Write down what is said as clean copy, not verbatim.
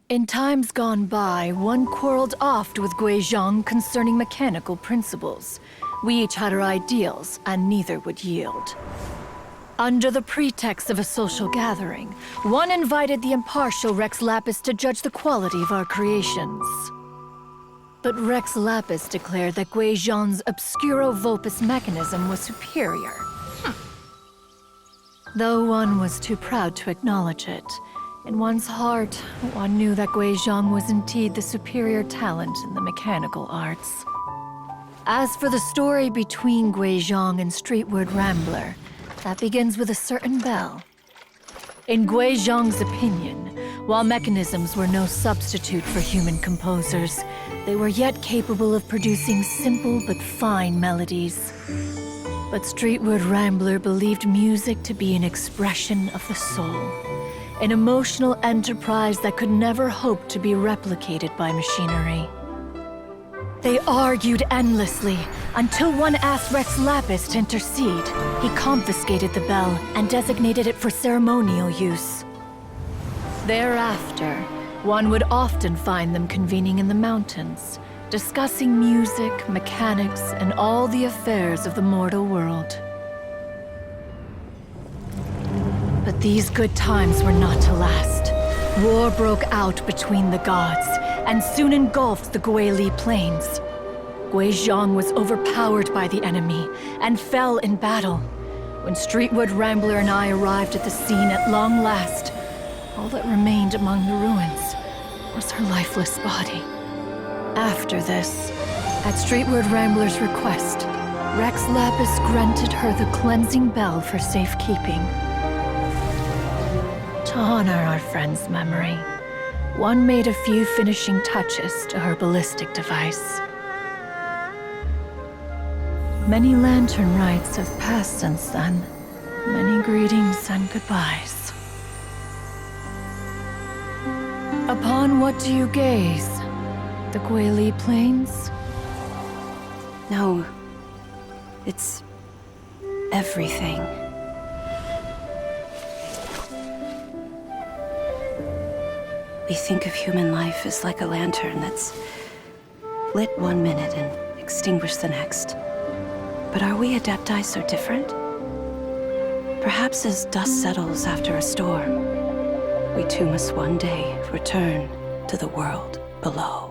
In times gone by, one quarreled oft with Guizhong concerning mechanical principles. We each had our ideals, and neither would yield. Under the pretext of a social gathering, one invited the impartial Rex Lapis to judge the quality of our creations. But Rex Lapis declared that Guizhong's obscuro vulpus mechanism was superior. Though one was too proud to acknowledge it, in one's heart, one knew that Guizhong was indeed the superior talent in the mechanical arts. As for the story between Guizhong and Streetward Rambler, that begins with a certain bell. In Guizhong's opinion, while mechanisms were no substitute for human composers, they were yet capable of producing simple but fine melodies. But Streetward Rambler believed music to be an expression of the soul, an emotional enterprise that could never hope to be replicated by machinery. They argued endlessly, until one asked Rex Lapis to intercede. He confiscated the bell and designated it for ceremonial use. Thereafter, one would often find them convening in the mountains, discussing music, mechanics, and all the affairs of the mortal world. But these good times were not to last. War broke out between the gods, and soon engulfed the Guili Plains. Guizhong was overpowered by the enemy, and fell in battle. When Streetwood Rambler and I arrived at the scene at long last, all that remained among the ruins was her lifeless body. After this, at Streetwood Rambler's request, Rex Lapis granted her the cleansing bell for safekeeping. To honor our friend's memory, one made a few finishing touches to her ballistic device. Many lantern rites have passed since then. Many greetings and goodbyes. Upon what do you gaze? The Guili Plains? No. It's everything. We think of human life as like a lantern that's lit one minute and extinguished the next. But are we Adepti so different? Perhaps as dust settles after a storm, we too must one day return to the world below.